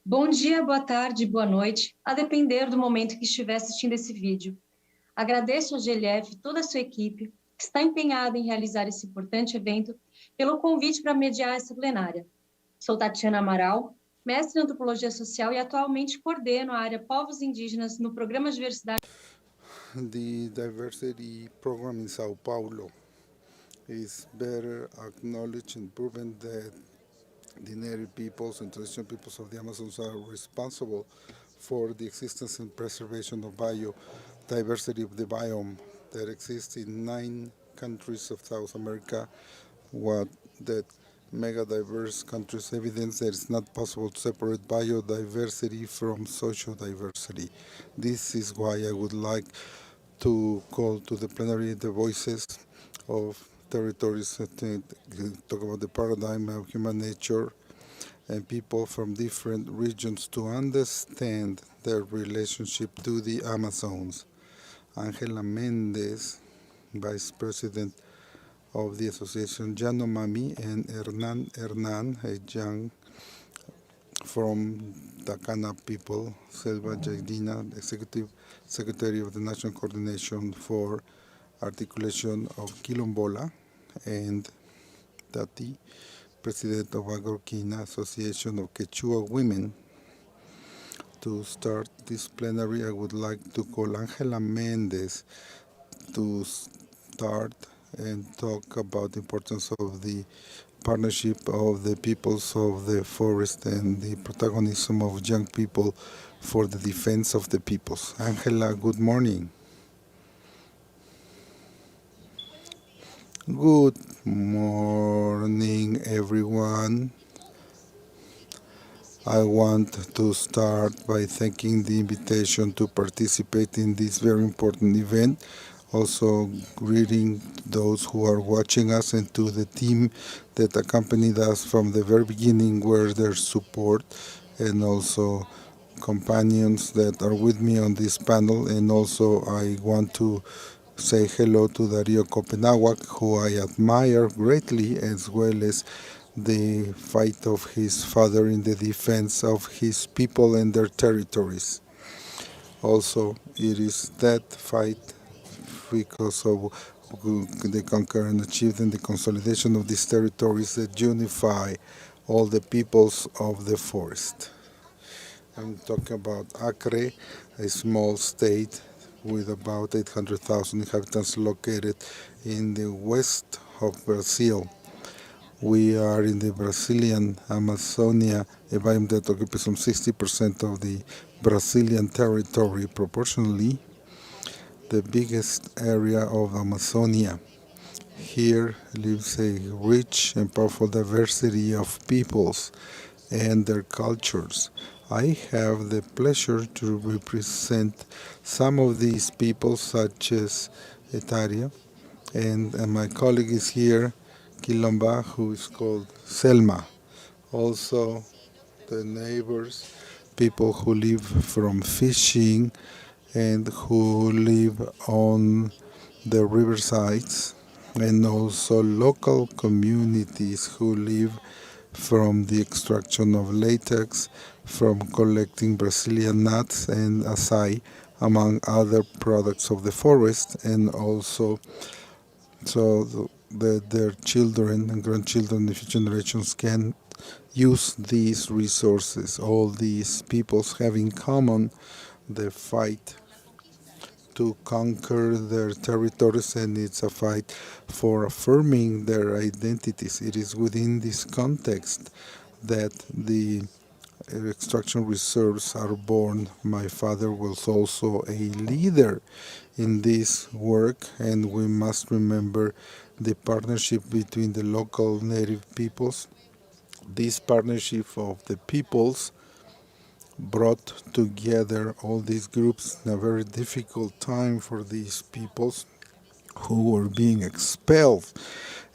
Bom dia, boa tarde, boa noite, a depender do momento que estiver assistindo esse vídeo. Agradeço ao GLF e toda a sua equipe que está empenhada em realizar esse importante evento pelo convite para mediar essa plenária. Sou Tatiana Amaral, mestre em Antropologia Social e atualmente coordeno a área Povos Indígenas no Programa Diversidade. The diversity program in Sao Paulo is better acknowledged and proven that the native peoples and traditional peoples of the Amazons are responsible for the existence and preservation of biodiversity of the biome that exists in 9 countries of South America. What that mega diverse countries evidence that it's not possible to separate biodiversity from social diversity. This is why I would like to call to the plenary the voices of territories that talk about the paradigm of human nature and people from different regions to understand their relationship to the Amazons. Angela Mendes, Vice President of the Association Janumami, and Hernan, a young from Takana people, Selva Jaidina, Executive Secretary of the National Coordination for Articulation of Quilombola, and Tati, President of Agorquina Association of Quechua Women. To start this plenary, I would like to call Angela Mendes to start and talk about the importance of the partnership of the peoples of the forest and the protagonism of young people for the defense of the peoples. Angela, good morning. Good morning, everyone. I want to start by thanking the invitation to participate in this very important event. Also, greeting those who are watching us and to the team that accompanied us from the very beginning, where their support, and also companions that are with me on this panel. And also, I want to say hello to Dario Copenhague, who I admire greatly, as well as the fight of his father in the defense of his people and their territories. Also, it is that fight because of the conquer and achieved and the consolidation of these territories that unify all the peoples of the forest. I'm talking about Acre, a small state with about 800,000 inhabitants located in the west of Brazil. We are in the Brazilian Amazonia, a biome that occupies some 60% of the Brazilian territory, proportionally the biggest area of Amazonia. Here lives a rich and powerful diversity of peoples and their cultures. I have the pleasure to represent some of these people, such as Etaria, and my colleague is here, Quilomba, who is called Selma. Also, the neighbors, people who live from fishing and who live on the riversides, and also local communities who live from the extraction of latex, from collecting Brazilian nuts and acai, among other products of the forest, and also so that their children and grandchildren, the future generations, can use these resources. All these peoples have in common the fight to conquer their territories, and it's a fight for affirming their identities. It is within this context that the extraction reserves are born. My father was also a leader in this work, and we must remember the partnership between the local native peoples. This partnership of the peoples brought together all these groups in a very difficult time for these peoples who were being expelled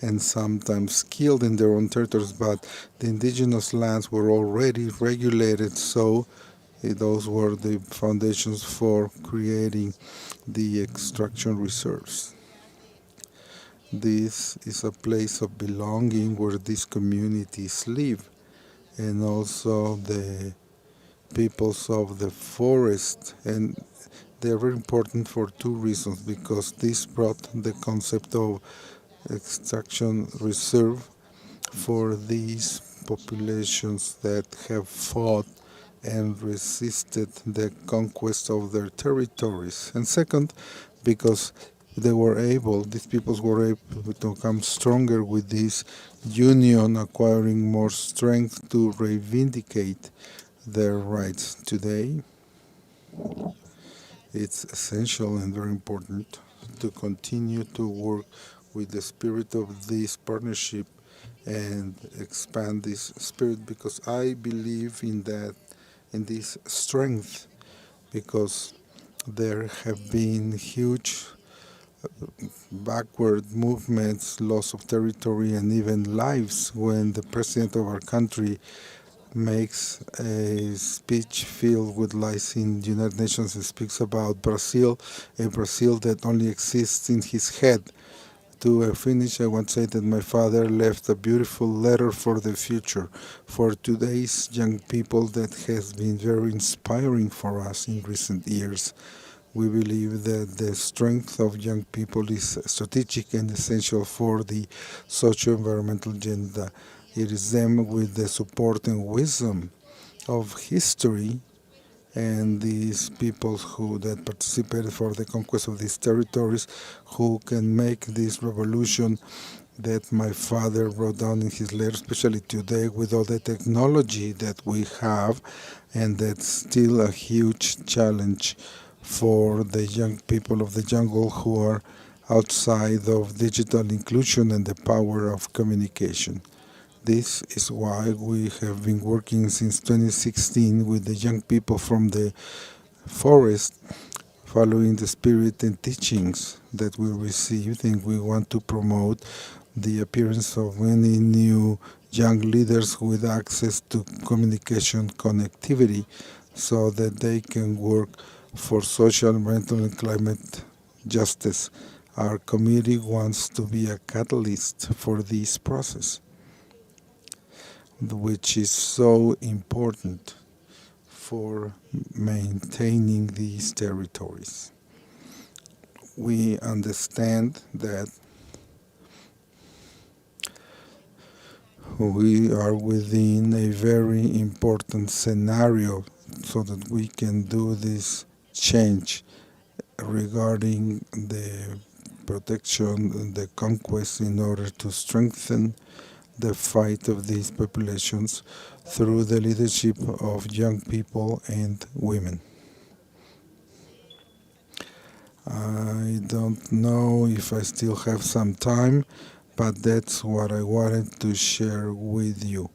and sometimes killed in their own territories, but the indigenous lands were already regulated, so those were the foundations for creating the extraction reserves. This is a place of belonging where these communities live, and also the peoples of the forest, and they're very important for two reasons, because this brought the concept of extraction reserve for these populations that have fought and resisted the conquest of their territories. And second, because these peoples were able to become stronger with this union, acquiring more strength to reivindicate their rights. Today, it's essential and very important to continue to work with the spirit of this partnership and expand this spirit, because I believe in that, in this strength, because there have been huge backward movements, loss of territory, and even lives when the president of our country makes a speech filled with lies in the United Nations and speaks about Brazil, a Brazil that only exists in his head. To finish, I want to say that my father left a beautiful letter for the future, for today's young people, that has been very inspiring for us in recent years. We believe that the strength of young people is strategic and essential for the socio-environmental agenda. It is them, with the support and wisdom of history and these peoples who that participated for the conquest of these territories, who can make this revolution that my father wrote down in his letter, especially today with all the technology that we have, and that's still a huge challenge for the young people of the jungle who are outside of digital inclusion and the power of communication. This is why we have been working since 2016 with the young people from the forest, following the spirit and teachings that we received, and we want to promote the appearance of many new young leaders with access to communication connectivity, so that they can work for social, environmental, and climate justice. Our committee wants to be a catalyst for this process, which is so important for maintaining these territories. We understand that we are within a very important scenario so that we can do this change regarding the protection, the conquest, in order to strengthen the fight of these populations through the leadership of young people and women. I don't know if I still have some time, but that's what I wanted to share with you.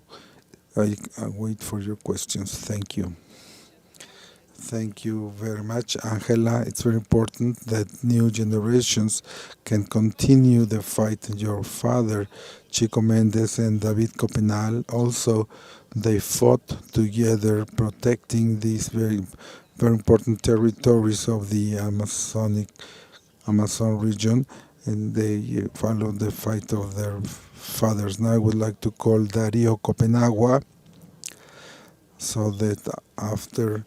I wait for your questions. Thank you. Thank you very much, Angela. It's very important that new generations can continue the fight. Your father, Chico Mendes, and David Copenal, also they fought together protecting these very important territories of the Amazon region, and they followed the fight of their fathers. Now I would like to call Dario Copenagua, so that after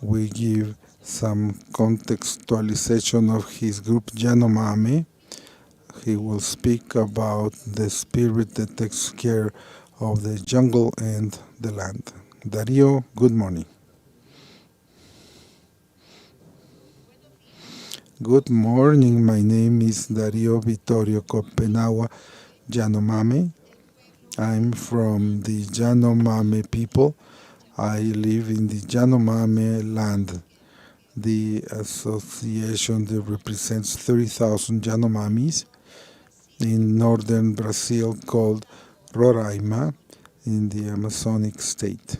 we give some contextualization of his group Janumami, he will speak about the spirit that takes care of the jungle and the land. Dario, good morning. Good morning, my name is Dario Vittorio Copenagua Janumami. I'm from the Janumami people. I live in the Janumami land, the association that represents 30,000 Yanomamis in northern Brazil, called Roraima, in the Amazonic state.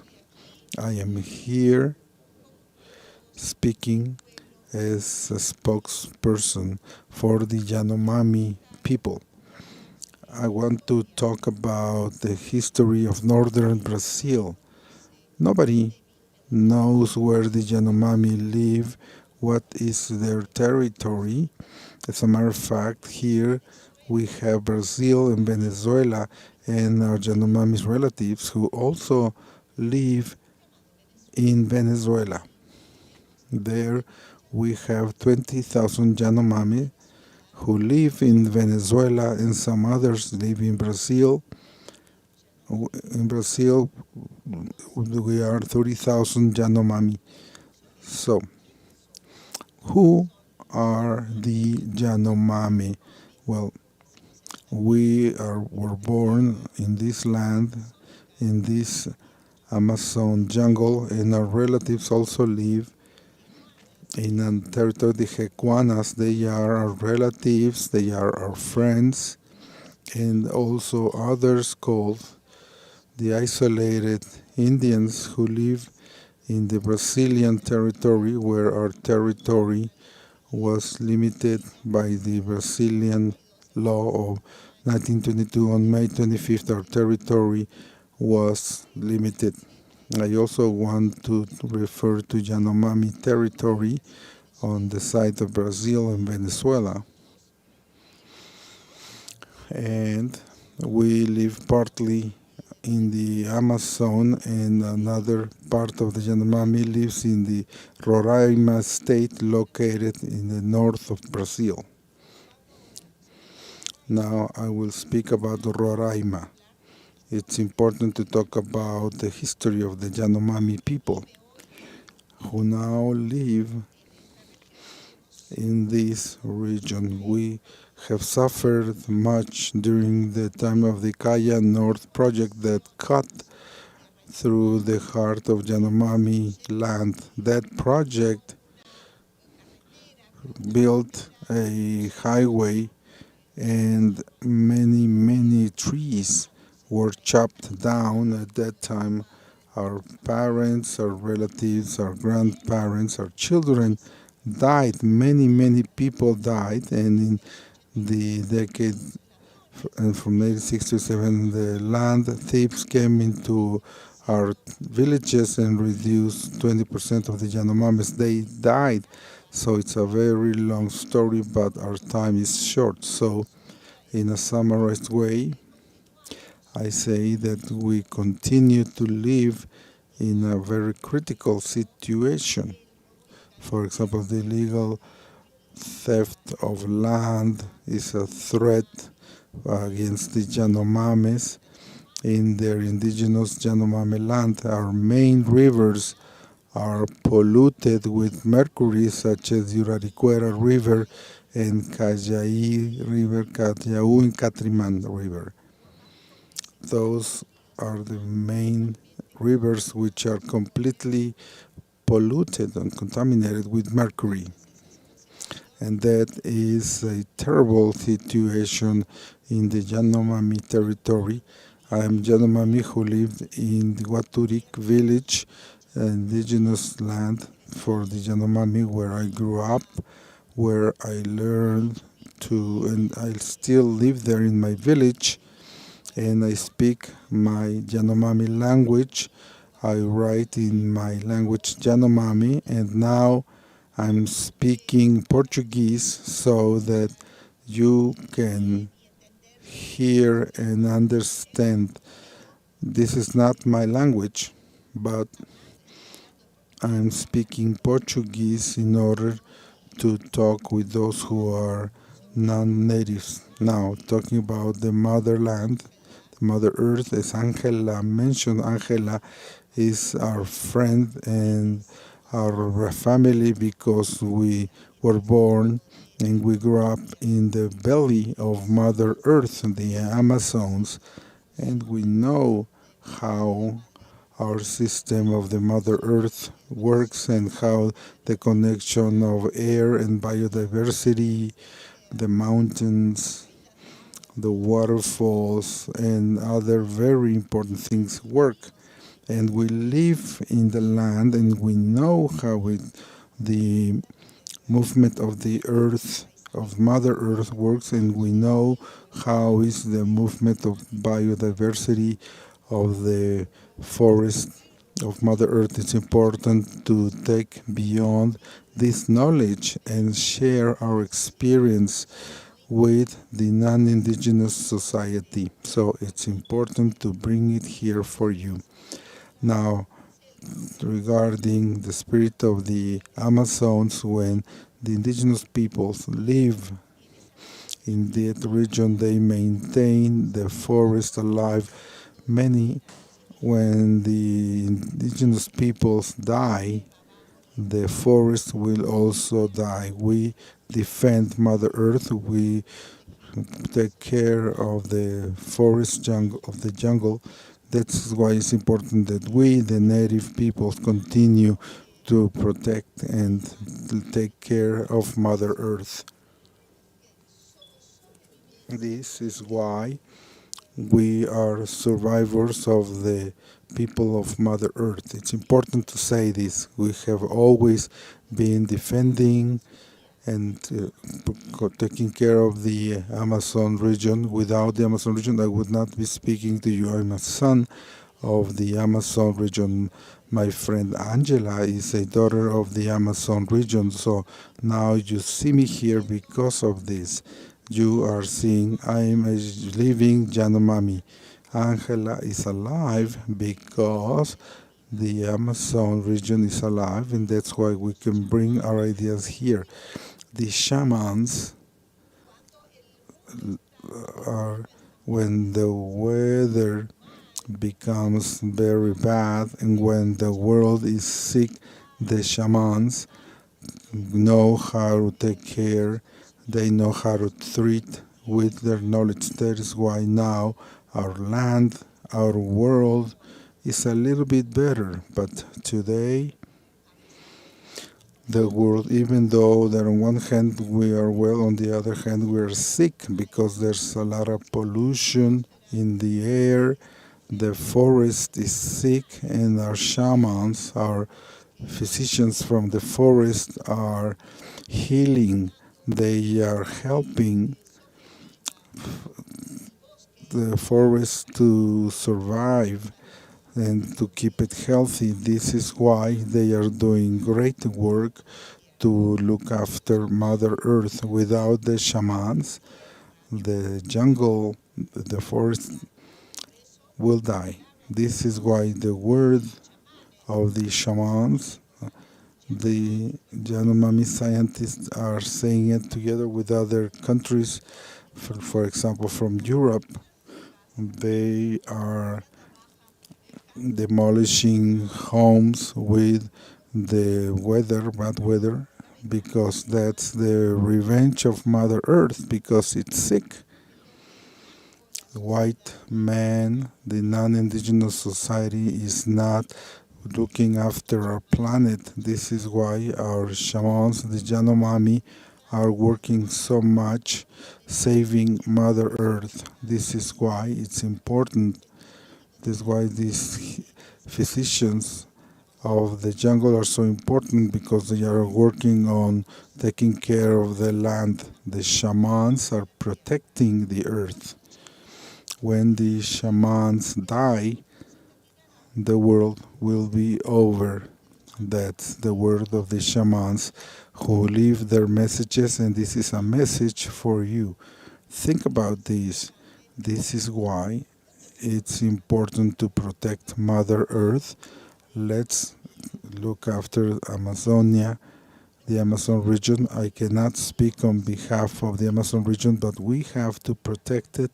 I am here speaking as a spokesperson for the Yanomami people. I want to talk about the history of northern Brazil. Nobody knows where the Yanomami live, what is their territory. As a matter of fact, here we have Brazil and Venezuela and our Yanomami's relatives who also live in Venezuela. There we have 20,000 Janumami who live in Venezuela, and some others live in Brazil. In Brazil, we are 30,000 Janumami. So, who are the Janumami? Well, were born in this land, in this Amazon jungle, and our relatives also live in a territory de Jecuanas. They are our relatives, they are our friends, and also others called the isolated Indians who live in the Brazilian territory, where our territory was limited by the Brazilian law of 1922. On May 25th, our territory was limited. I also want to refer to Janumami territory on the side of Brazil and Venezuela. And we live partly in the Amazon, and another part of the Janumami lives in the Roraima state located in the north of Brazil. Now I will speak about Roraima. It's important to talk about the history of the Janumami people who now live in this region. We have suffered much during the time of the Kaya North project that cut through the heart of Janumami land. That project built a highway, and many trees were chopped down at that time. Our parents, our relatives, our grandparents, our children died. Many people died, and in the decade and from 1967, the land thieves came into our villages and reduced 20% of the Yanomamis. They died. So it's a very long story, but our time is short. So in a summarized way, I say that we continue to live in a very critical situation. For example, the illegal theft of land is a threat against the Yanomamis in their indigenous Yanomami land. Our main rivers are polluted with mercury, such as Yuraricuera River and Cayai River, Cayau and Catriman River. Those are the main rivers which are completely polluted and contaminated with mercury. And that is a terrible situation in the Janumami territory. I am Janumami who lived in the Waturik village, indigenous land for the Janumami, where I grew up, where I learned to, and I still live there in my village, and I speak my Janumami language. I write in my language Janumami, and now I'm speaking Portuguese so that you can hear and understand. This is not my language, but I'm speaking Portuguese in order to talk with those who are non-natives. Now, talking about the motherland, the Mother Earth, as Angela mentioned, Angela is our friend and our family because we were born and we grew up in the belly of Mother Earth, the Amazons, and we know how our system of the Mother Earth works and how the connection of air and biodiversity, the mountains, the waterfalls, and other very important things work. And we live in the land, and we know how the movement of the earth, of Mother Earth works, and we know how is the movement of biodiversity of the forest of Mother Earth. It's important to take beyond this knowledge and share our experience with the non-indigenous society. So it's important to bring it here for you. Now, regarding the spirit of the Amazons. When the indigenous peoples live in that region, they maintain the forest alive. Many, when the indigenous peoples die, the forest will also die. We defend Mother Earth. We take care of the forest jungle, of the jungle. That's why it's important that we, the native peoples, continue to protect and to take care of Mother Earth. This is why we are survivors of the people of Mother Earth. It's important to say this. We have always been defending and taking care of the Amazon region. Without the Amazon region, I would not be speaking to you. I'm a son of the Amazon region. My friend Angela is a daughter of the Amazon region, so now you see me here because of this. You are seeing I am a living Janumami. Angela is alive because the Amazon region is alive, and that's why we can bring our ideas here. The shamans are, when the weather becomes very bad and when the world is sick, the shamans know how to take care, they know how to treat with their knowledge. That is why now our land, our world is a little bit better. But today, the world, even though that on one hand we are well, on the other hand we are sick because there's a lot of pollution in the air, the forest is sick, and our shamans, our physicians from the forest are healing. They are helping the forest to survive and to keep it healthy. This is why they are doing great work to look after Mother Earth. Without the shamans, the jungle, the forest will die. This is why the word of the shamans, the Janumami scientists are saying it together with other countries, for example, from Europe. They are demolishing homes with the weather, bad weather, because that's the revenge of Mother Earth, because it's sick. The white man, the non-indigenous society is not looking after our planet. This is why our shamans, the Janumami, are working so much saving Mother Earth. This is why it's important. This is why these physicians of the jungle are so important, because they are working on taking care of the land. The shamans are protecting the earth. When the shamans die, the world will be over. That's the word of the shamans who leave their messages, and this is a message for you. Think about this. This is why it's important to protect Mother Earth. Let's look after Amazonia, the Amazon region. I cannot speak on behalf of the Amazon region, but we have to protect it.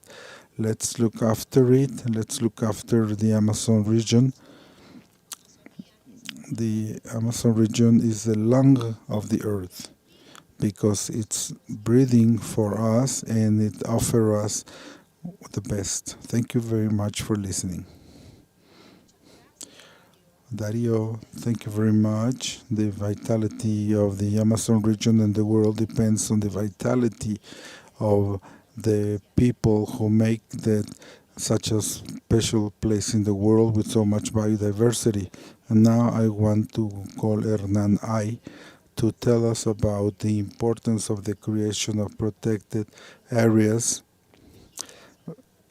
Let's look after it. Let's look after the Amazon region. The Amazon region is the lung of the earth because it's breathing for us and it offers us the best. Thank you very much for listening. Dario, thank you very much. The vitality of the Amazon region and the world depends on the vitality of the people who make that such a special place in the world with so much biodiversity. And now I want to call Hernan I to tell us about the importance of the creation of protected areas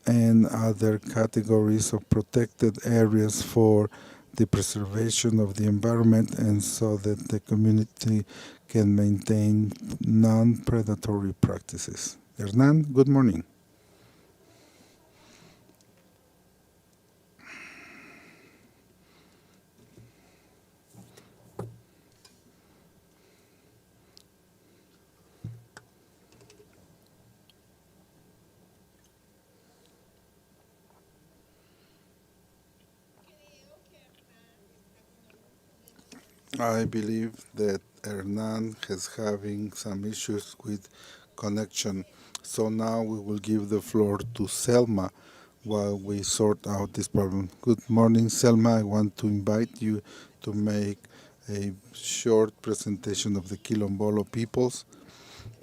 and other categories of protected areas for the preservation of the environment, and so that the community can maintain non-predatory practices. Hernan, good morning. I believe that Hernan is having some issues with connection. So now we will give the floor to Selma while we sort out this problem. Good morning, Selma. I want to invite you to make a short presentation of the Quilombolo peoples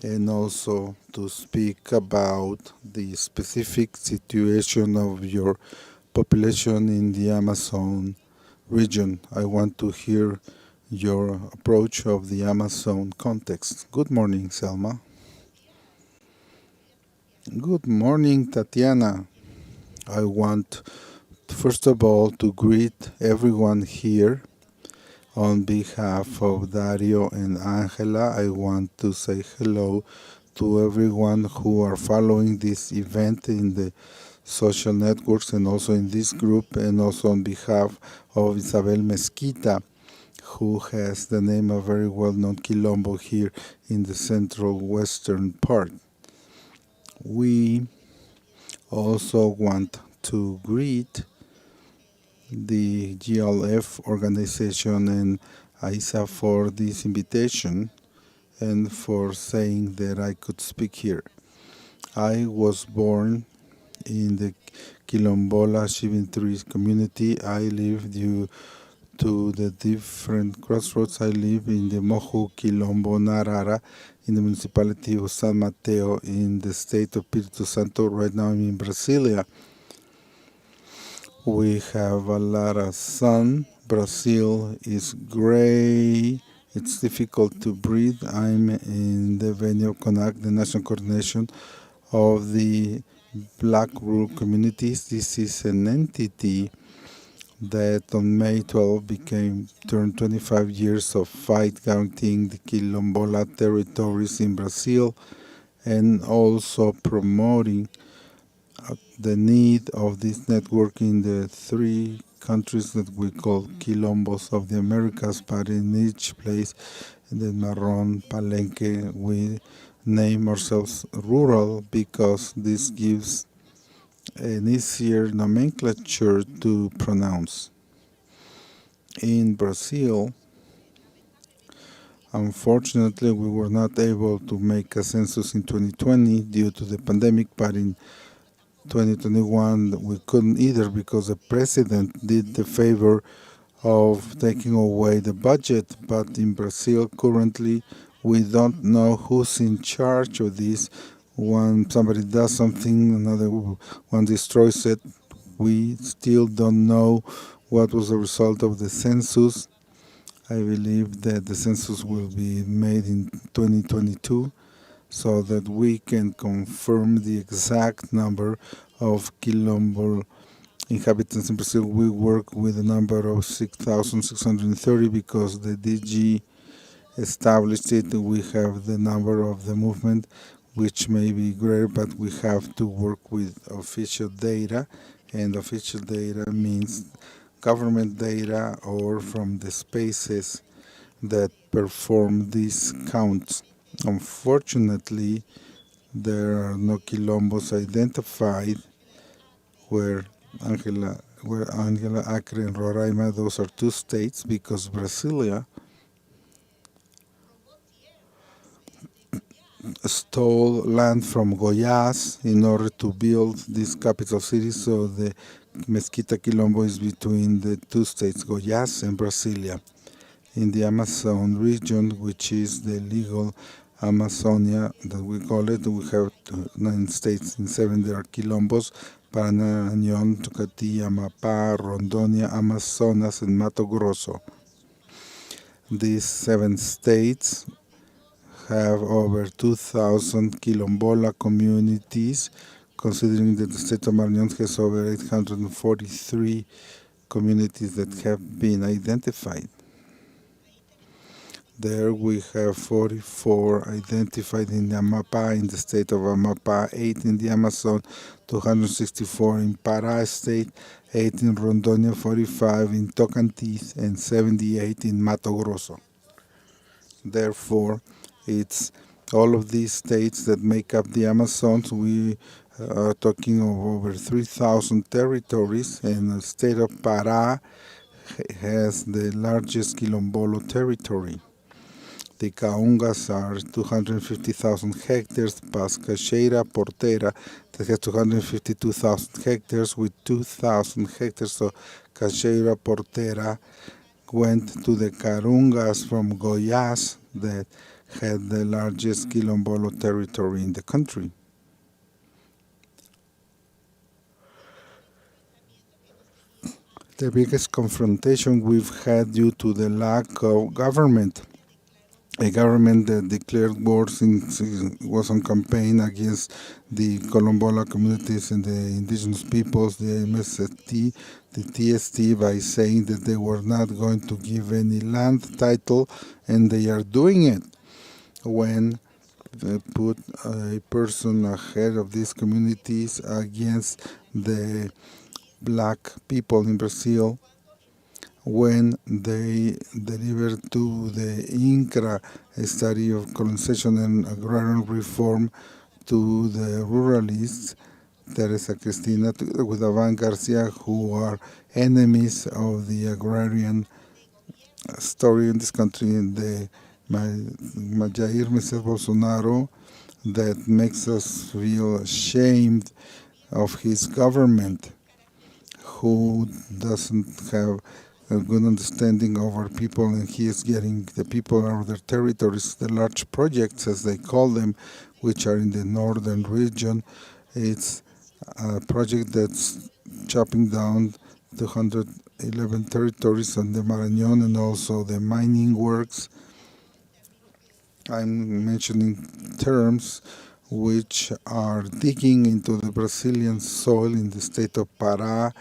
and also to speak about the specific situation of your population in the Amazon region. I want to hear your approach of the Amazon context. Good morning, Selma. Good morning, Tatiana. I want, first of all, to greet everyone here. On behalf of Dario and Angela, I want to say hello to everyone who are following this event in the social networks and also in this group, and also on behalf of Isabel Mezquita, who has the name of very well-known Quilombo here in the central western part. We also want to greet the GLF organization and AISA for this invitation and for saying that I could speak here. I was born in the Quilombola Shivintri community. I live due to the different crossroads. I live in the Moju Quilombo Narara in the municipality of San Mateo in the state of Espírito Santo. Right now I'm in Brasilia. We have a lot of sun. Brazil is gray. It's difficult to breathe. I'm in the venue of CONAC, the National Coordination of the Black Rural Communities. This is an entity that on May 12 turned 25 years of fight guaranteeing the Quilombola territories in Brazil and also promoting the need of this network in the three countries that we call Quilombos of the Americas, but in each place, in the Marron, Palenque, we name ourselves rural because this gives an easier nomenclature to pronounce. In Brazil, unfortunately, we were not able to make a census in 2020 due to the pandemic, but in 2021 we couldn't either because the president did the favor of taking away the budget. But in Brazil currently we don't know who's in charge of this. When somebody does something, another one destroys it. We still don't know what was the result of the census. I believe that the census will be made in 2022 so that we can confirm the exact number of Quilombo inhabitants in Brazil. We work with a number of 6,630 because the DG established it. We have the number of the movement, which may be greater, but we have to work with official data, and official data means government data or from the spaces that perform these counts. Unfortunately, there are no quilombos identified where Angela, Acre, and Roraima, those are two states, because Brasilia stole land from Goiás in order to build this capital city, so the Mesquita Quilombo is between the two states, Goiás and Brasilia. In the Amazon region, which is the legal Amazonia that we call it, we have 9 states. In 7 there are quilombos: Paraná, Unión, Tocantí, Amapá, Rondonia, Amazonas, and Mato Grosso. These 7 states have over 2,000 quilombola communities, considering that the state of Marañón has over 843 communities that have been identified. There we have 44 identified in Amapá, in the state of Amapá, 8 in the Amazon, 264 in Pará state, 8 in Rondonia, 45 in Tocantins, and 78 in Mato Grosso. Therefore, it's all of these states that make up the Amazons. We are talking of over 3,000 territories, and the state of Pará has the largest Quilombolo territory. The Caungas are 250,000 hectares, plus Cacheira Portera that has 252,000 hectares with 2,000 hectares. So Cacheira Portera went to the Carungas from Goiás that had the largest Quilombolo territory in the country. The biggest confrontation we've had due to the lack of government. A government that declared wars was on campaign against the Colombola communities and the indigenous peoples, the MST, the TST, by saying that they were not going to give any land title, and they are doing it. When they put a person ahead of these communities against the black people in Brazil, when they delivered to the INCRA a study of colonization and agrarian reform to the ruralists, Teresa Cristina, together with Avan Garcia, who are enemies of the agrarian story in this country, and the Jair Messias Bolsonaro, that makes us feel ashamed of his government, who doesn't have a good understanding of our people, and he is getting the people out of their territories. The large projects, as they call them, which are in the northern region, it's a project that's chopping down 211 territories on the Marañón and also the mining works. I'm mentioning terms which are digging into the Brazilian soil in the state of Pará,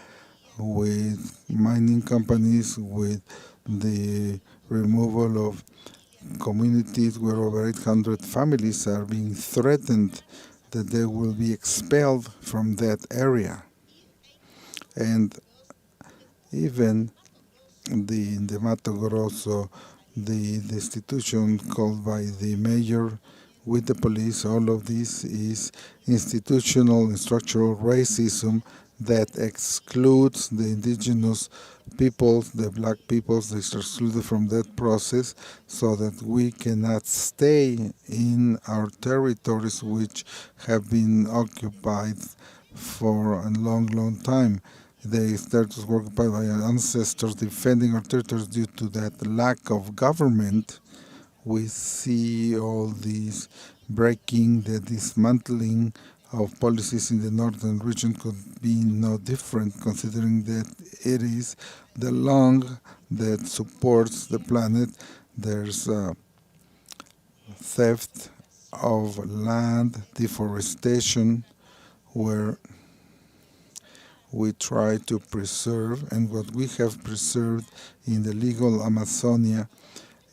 with mining companies, with the removal of communities where over 800 families are being threatened that they will be expelled from that area. And even in the Mato Grosso, the destitution called by the mayor with the police, all of this is institutional and structural racism that excludes the indigenous peoples, the black peoples, they are excluded from that process, so that we cannot stay in our territories which have been occupied for a long, long time. They started working by our ancestors defending our territories due to that lack of government. We see all these breaking, the dismantling of policies in the northern region could be no different, considering that it is the lung that supports the planet. There's theft of land, deforestation, where we try to preserve, and what we have preserved in the legal Amazonia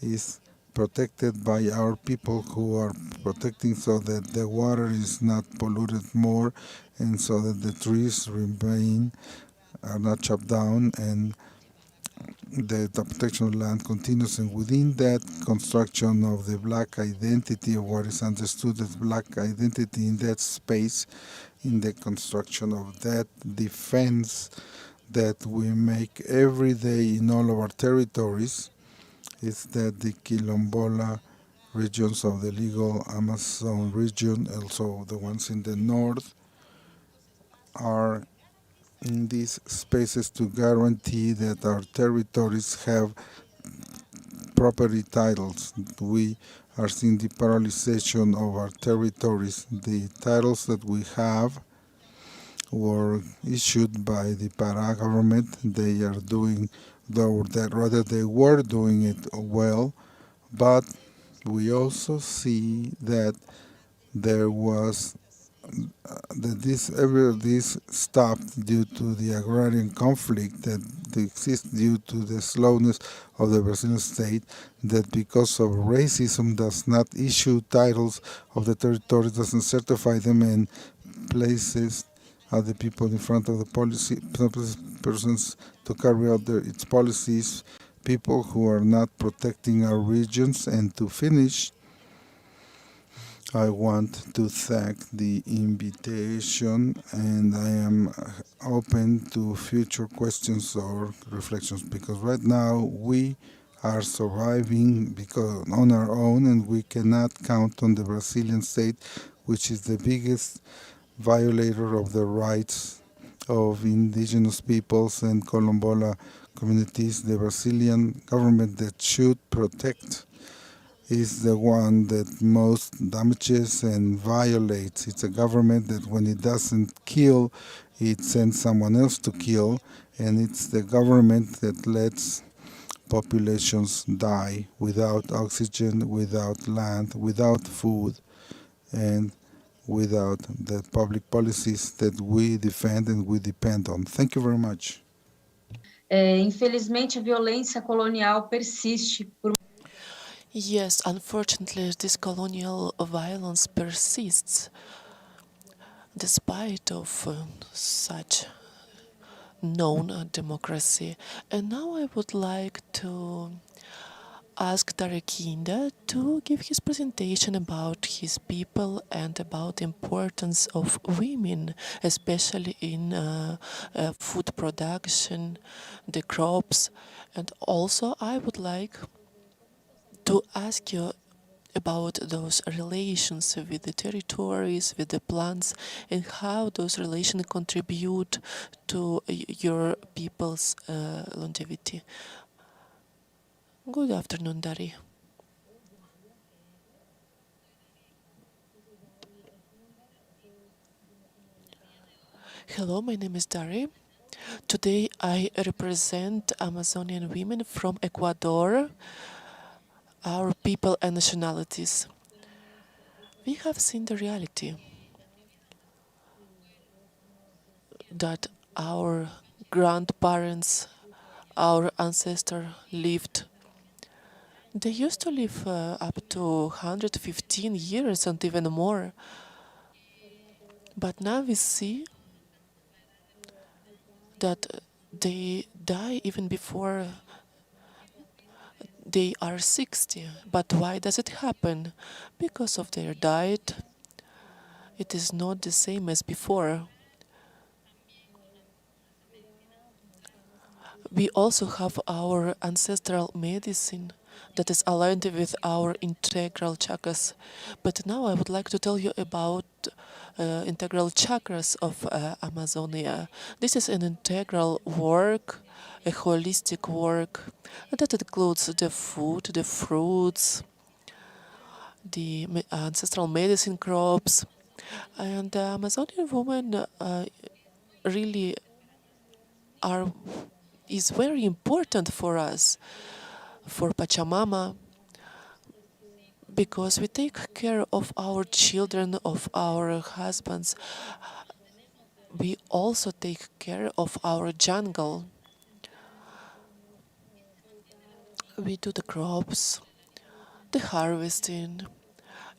is protected by our people who are protecting so that the water is not polluted more, and so that the trees are not chopped down, and the protection of land continues. And within that construction of the black identity, of what is understood as black identity in that space, in the construction of that defense that we make every day in all of our territories, is that the Quilombola regions of the legal Amazon region, also the ones in the north, are in these spaces to guarantee that our territories have property titles. We are seeing the paralyzation of our territories. The titles that we have were issued by the Pará government. They are doing, rather they were doing it well, but we also see that there was this stopped due to the agrarian conflict that exists due to the slowness of the Brazilian state, that because of racism does not issue titles of the territory, doesn't certify them, and places other people in front of the policy persons to carry out its policies, people who are not protecting our regions. And to finish, I want to thank the invitation, and I am open to future questions or reflections, because right now we are surviving because on our own, and we cannot count on the Brazilian state, which is the biggest violator of the rights of indigenous peoples and Colombola communities. The Brazilian government that should protect is the one that most damages and violates. It's a government that when it doesn't kill, it sends someone else to kill, and it's the government that lets populations die without oxygen, without land, without food, and without the public policies that we defend and we depend on. Thank you very much. Infelizmente, a violência colonial persiste por Yes, unfortunately, this colonial violence persists despite of such known democracy. And now I would like to ask Tarakinda to give his presentation about his people and about the importance of women, especially in food production, the crops. And also I would like to ask you about those relations with the territories, with the plants, and how those relations contribute to your people's longevity. Good afternoon, Dari. Hello, my name is Dari. Today I represent Amazonian women from Ecuador, our people and nationalities. We have seen the reality that our grandparents, our ancestors lived. They used to live up to 115 years and even more. But now we see that they die even before they are 60. But why does it happen? Because of their diet. It is not the same as before. We also have our ancestral medicine that is aligned with our integral chakras. But now I would like to tell you about integral chakras of Amazonia. This is an integral work, a holistic work that includes the food, the fruits, the ancestral medicine crops. And the Amazonian women really is very important for us, for Pachamama, because we take care of our children, of our husbands. We also take care of our jungle. We do the crops, the harvesting,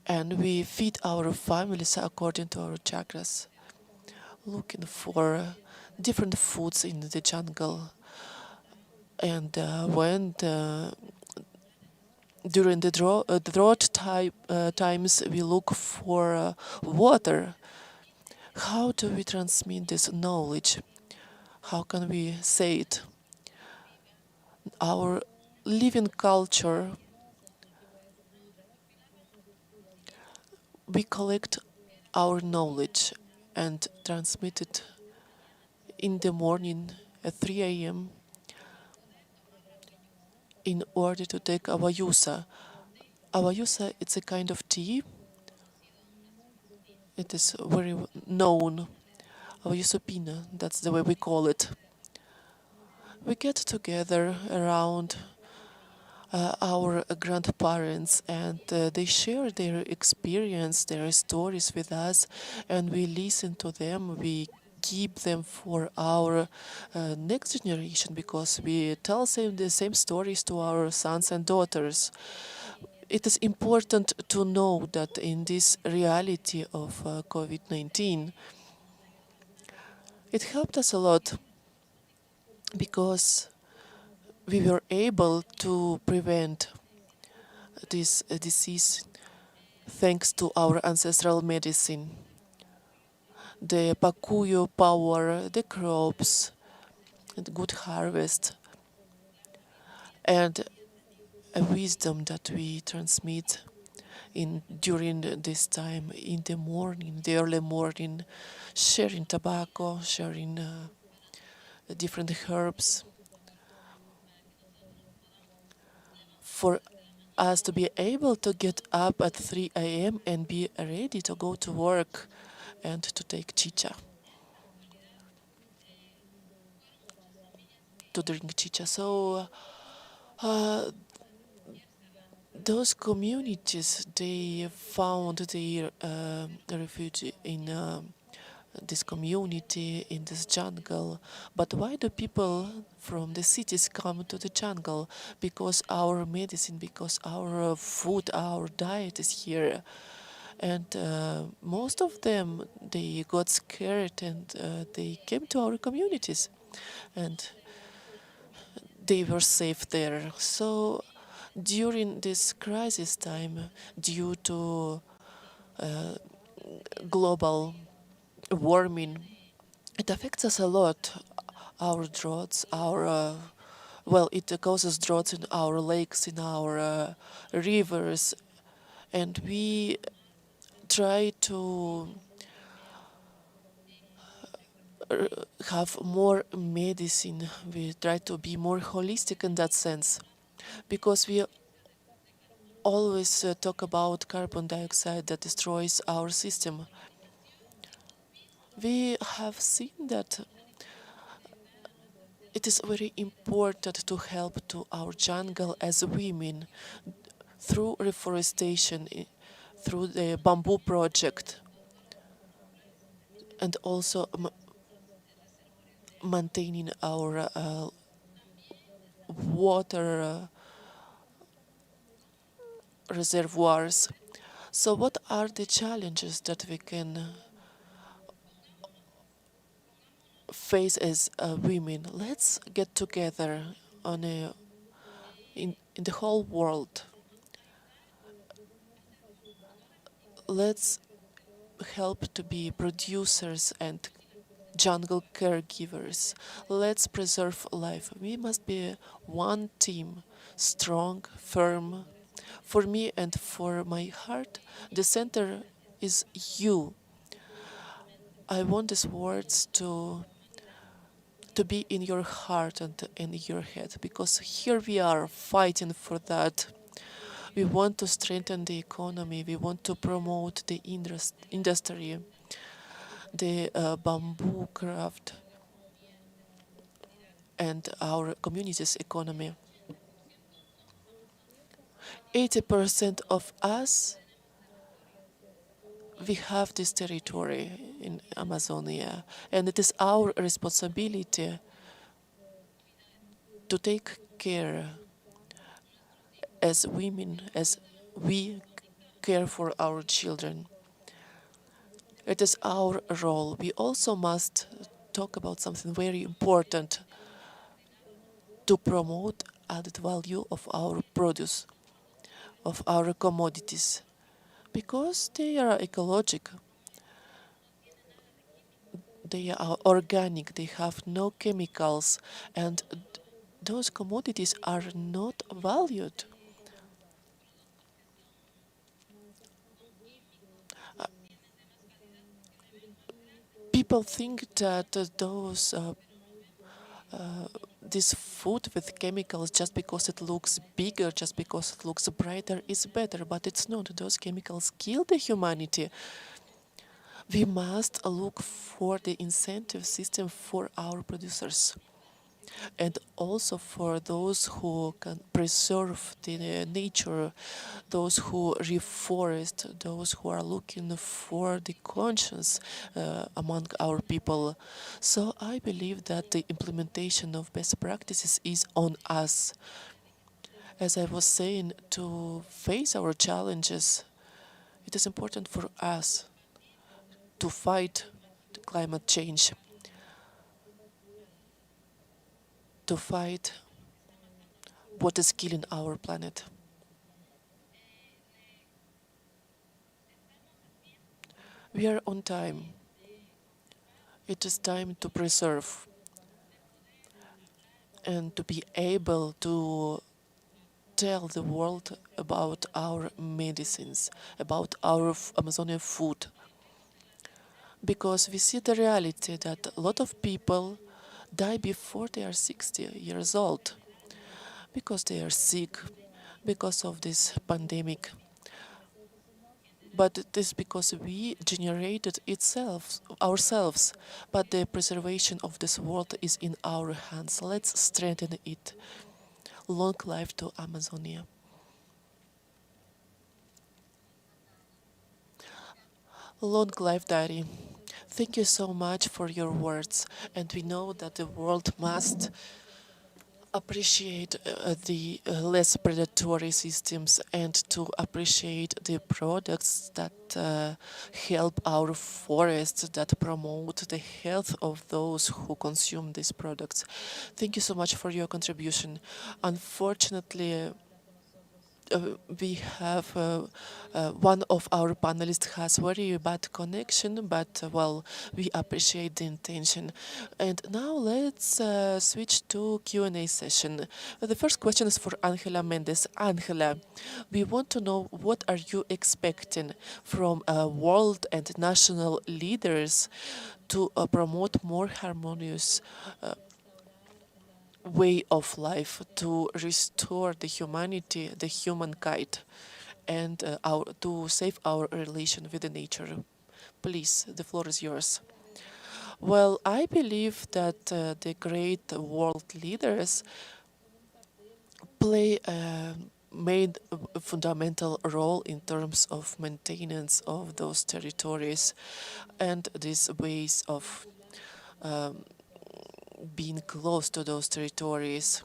and we feed our families according to our chakras, looking for different foods in the jungle. And during the drought times, we look for water. How do we transmit this knowledge? How can we say it? Our living culture, we collect our knowledge and transmit it in the morning at 3 a.m. in order to take awayusa. Awayusa, it's a kind of tea. It is very known. Awayusupina, that's the way we call it. We get together around our grandparents, and they share their experience, their stories with us, and we listen to them. We keep them for our next generation, because we tell the same stories to our sons and daughters. It is important to know that in this reality of COVID-19, it helped us a lot, because we were able to prevent this disease thanks to our ancestral medicine, the Pakuyo power, the crops, and good harvest, and a wisdom that we transmit in during this time in the morning, the early morning, sharing tobacco, sharing different herbs for us to be able to get up at 3 a.m. and be ready to go to work and to take chicha, to drink chicha. So uh, those communities, they found their refuge in this community, in this jungle. But why do people from the cities come to the jungle? Because our medicine, because our food, our diet is here. And most of them, they got scared and they came to our communities. And they were safe there. So during this crisis time, due to global warming, it affects us a lot. Our droughts, our well, it causes droughts in our lakes, in our rivers, and we try to have more medicine. We try to be more holistic in that sense, because we always talk about carbon dioxide that destroys our system. We have seen that it is very important to help to our jungle as women through reforestation, through the bamboo project, and also maintaining our water reservoirs. So what are the challenges that we can face as women? Let's get together on in the whole world. Let's help to be producers and jungle caregivers. Let's preserve life. We must be one team, strong, firm. For me and for my heart, the center is you. I want these words to be in your heart and in your head, because here we are fighting for that. We want to strengthen the economy. We want to promote the industry, the bamboo craft, and our community's economy. 80% of us, we have this territory in Amazonia, and it is our responsibility to take care as women, as we care for our children. It is our role. We also must talk about something very important: to promote added value of our produce, of our commodities, because they are ecological, they are organic, they have no chemicals, and those commodities are not valued. Uh, People think that this food with chemicals, just because it looks bigger, just because it looks brighter, is better, but it's not. Those chemicals kill the humanity. We must look for the incentive system for our producers, and also for those who can preserve the nature, those who reforest, those who are looking for the conscience among our people. So I believe that the implementation of best practices is on us. As I was saying, to face our challenges, it is important for us to fight the climate change, to fight what is killing our planet. We are on time. It is time to preserve and to be able to tell the world about our medicines, about our Amazonian food. Because we see the reality that a lot of people die before they are 60 years old because they are sick, because of this pandemic. But it is because we generated itself ourselves. But the preservation of this world is in our hands. Let's strengthen it. Long life to Amazonia. Long life, Diary. Thank you so much for your words. And we know that the world must appreciate the less predatory systems and to appreciate the products that help our forests, that promote the health of those who consume these products. Thank you so much for your contribution. Unfortunately, we have one of our panelists has very bad connection, but well, we appreciate the intention. And now let's switch to Q&A session. The first question is for Angela Mendes. Angela, we want to know what are you expecting from world and national leaders to promote more harmonious way of life, to restore the humanity, the humankind, and to save our relation with the nature. Please, the floor is yours. Well, I believe that the great world leaders play a made a fundamental role in terms of maintenance of those territories and these ways of being close to those territories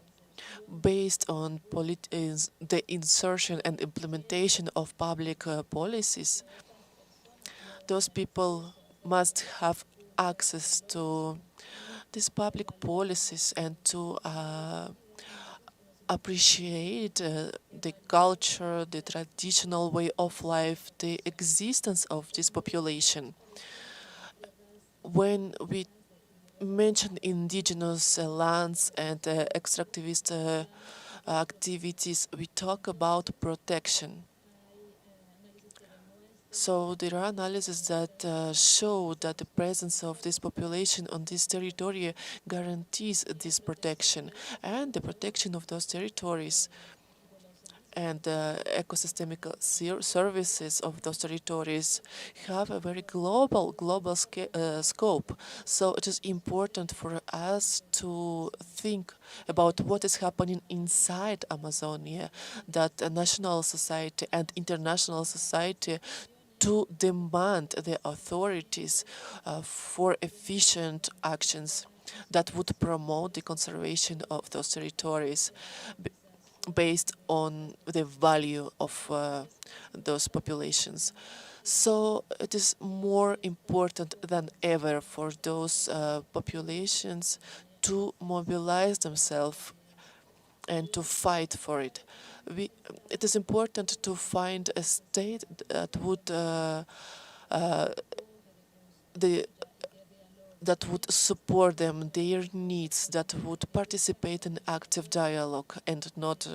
based on the insertion and implementation of public policies. Those people must have access to these public policies and to appreciate the culture, the traditional way of life, the existence of this population. When we mention indigenous lands and extractivist activities, we talk about protection. So there are analyses that show that the presence of this population on this territory guarantees this protection, and the protection of those territories and ecosystemic services of those territories have a very global scope. So it is important for us to think about what is happening inside Amazonia, that a national society and international society to demand the authorities for efficient actions that would promote the conservation of those territories based on the value of those populations. So it is more important than ever for those populations to mobilize themselves and to fight for it. It is important to find a state that would the that would support them, their needs, that would participate in active dialogue, and not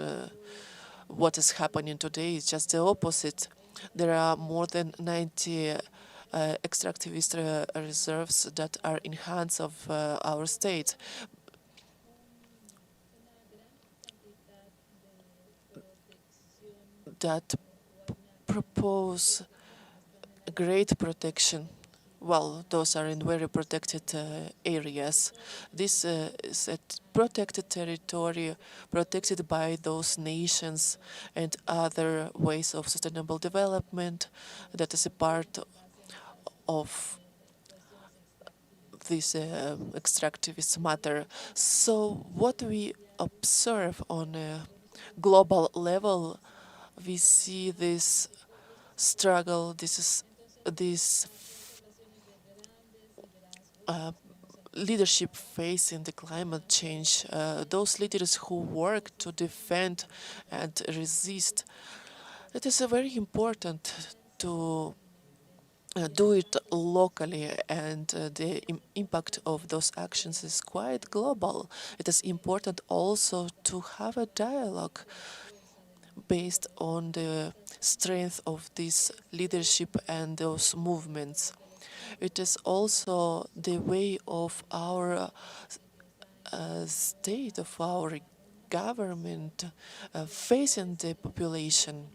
what is happening today is just the opposite. There are more than 90 extractivist reserves that are in hands of our state. That propose great protection. Well, those are in very protected areas. This is a protected territory, protected by those nations and other ways of sustainable development that is a part of this extractivist matter. So what we observe on a global level, we see this struggle, this leadership facing the climate change, those leaders who work to defend and resist. It is very important to do it locally, and the impact of those actions is quite global. It is important also to have a dialogue based on the strength of this leadership and those movements. It is also the way of our state, of our government facing the population,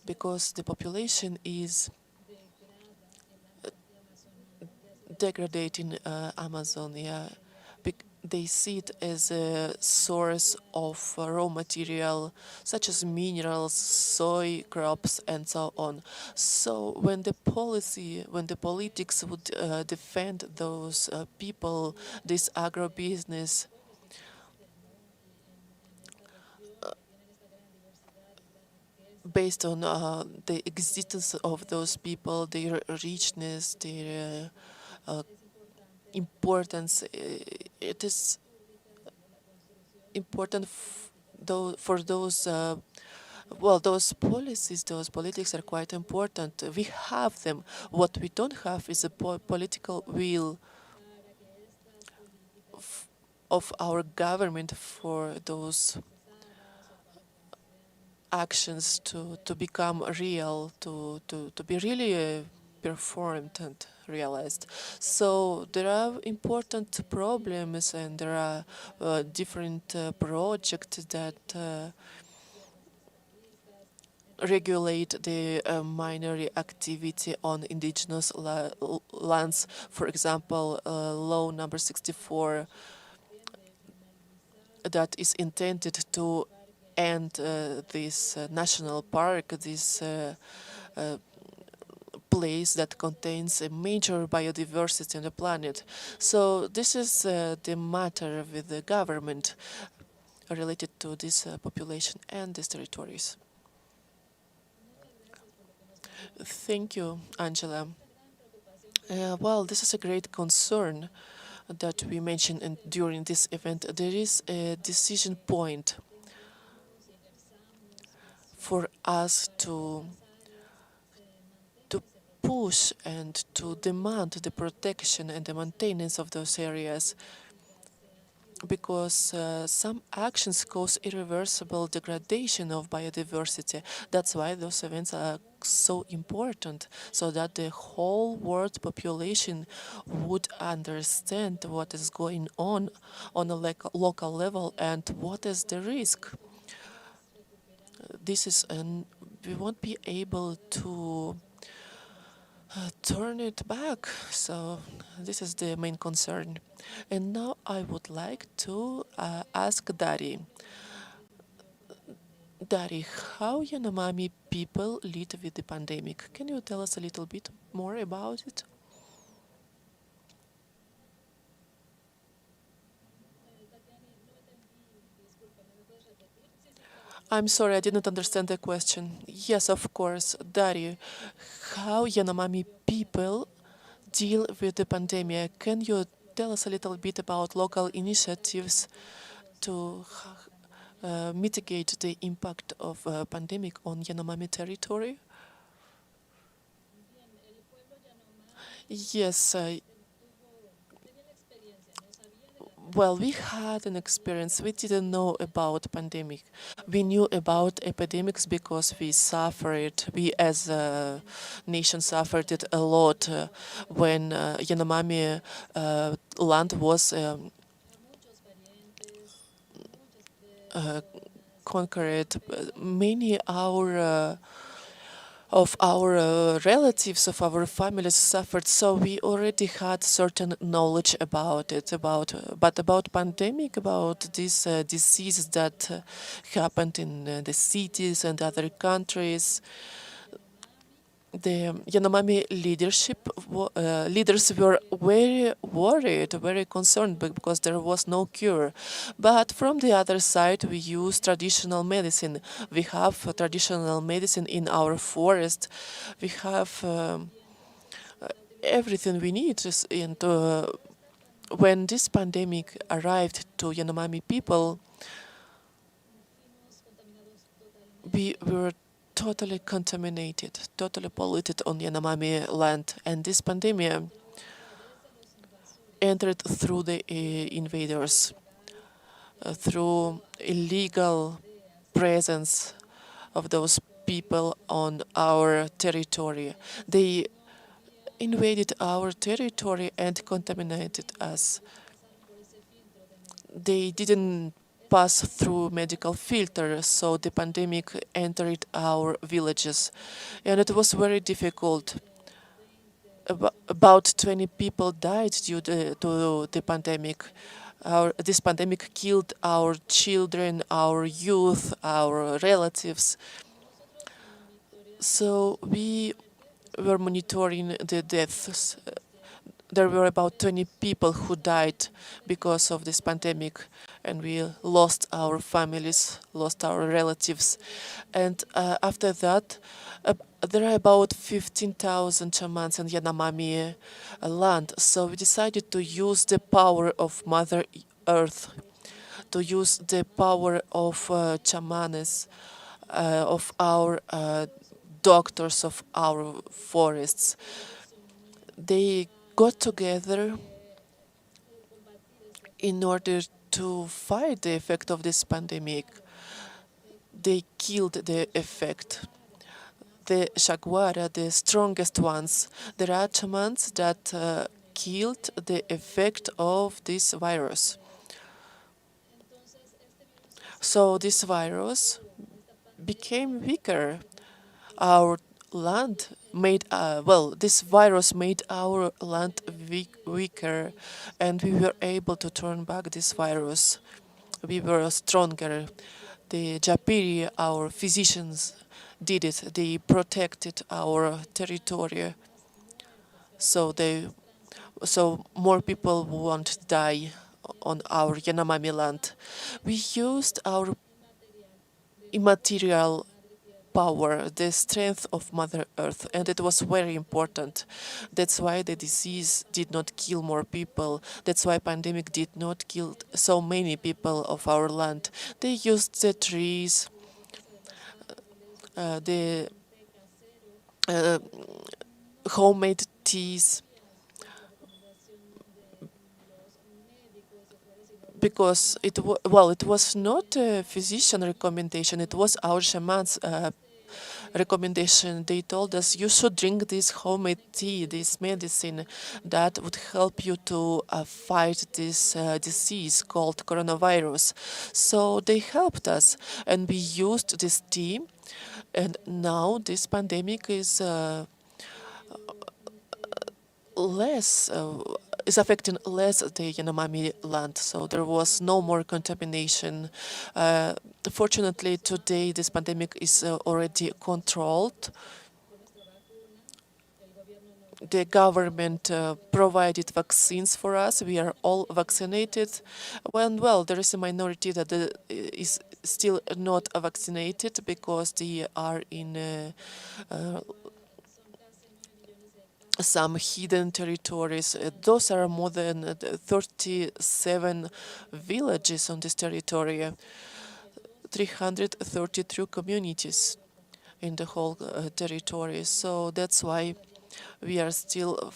because the population is degrading Amazonia. They see it as a source of raw material, such as minerals, soy crops, and so on. So when when the politics would defend those people, this agribusiness, based on the existence of those people, their richness, their importance, it is important for those those policies, those politics are quite important. We have them. What we don't have is a political will of our government for those actions to become real, to be really performed and realized. So there are important problems, and there are different projects that regulate the minery activity on indigenous lands. For example, law number 64 that is intended to end this national park, this place that contains a major biodiversity on the planet. So this is the matter with the government related to this population and these territories. Thank you, Angela. Well, this is a great concern that we mentioned during this event. There is a decision point for us to push and to demand the protection and the maintenance of those areas, because some actions cause irreversible degradation of biodiversity. That's why those events are so important, so that the whole world population would understand what is going on a local level and what is the risk. This is, and we won't be able to turn it back. So this is the main concern. And now I would like to ask Dari. Dari, how Janumami people live with the pandemic? Can you tell us a little bit more about it? I'm sorry, I didn't understand the question. Yes, of course, Dari, how Janumami people deal with the pandemic? Can you tell us a little bit about local initiatives to mitigate the impact of pandemic on Yanomami territory? Yes, well, we had an experience. We didn't know about pandemic. We knew about epidemics because we suffered. We, as a nation, suffered it a lot when Yanomami land was conquered. Many of our relatives, of our families suffered, so we already had certain knowledge about it, but about pandemic, about this disease that happened in the cities and other countries. The Yanomami leaders were very worried, very concerned because there was no cure. But from the other side, we use traditional medicine. We have traditional medicine in our forest. We have everything we need. And when this pandemic arrived to Yanomami people, we were totally contaminated, totally polluted on Janumami land, and this pandemic entered through the invaders, through illegal presence of those people on our territory. They invaded our territory and contaminated us. They didn't pass through medical filters, so the pandemic entered our villages, and it was very difficult. About 20 people died due to the pandemic. This pandemic killed our children, our youth, our relatives. So we were monitoring the deaths. There were about 20 people who died because of this pandemic, and we lost our families, lost our relatives. And after that, there are about 15,000 shamans in Janumami land. So we decided to use the power of Mother Earth, to use the power of chamanes, of our doctors of our forests. They got together in order to fight the effect of this pandemic. They killed the effect. The Shakwara, the strongest ones, the Rachamans that killed the effect of this virus. So this virus became weaker. Our land made, this virus made our land weaker, and we were able to turn back this virus. We were stronger. The Japiri, our physicians, did it. They protected our territory, so more people won't die on our Janumami land. We used our immaterial power, the strength of Mother Earth, and it was very important. That's why the disease did not kill more people. That's why pandemic did not kill so many people of our land. They used the trees, the homemade teas, because it was not a physician recommendation. It was our shamans recommendation. They told us you should drink this homemade tea, this medicine that would help you to fight this disease called coronavirus. So they helped us, and we used this tea, and now this pandemic is is affecting less the Janumami land, so there was no more contamination. Fortunately, today this pandemic is already controlled. The government provided vaccines for us. We are all vaccinated. Well, there is a minority that is still not vaccinated because they are in some hidden territories. Those are more than 37 villages on this territory, 333 communities in the whole territory. So that's why we are still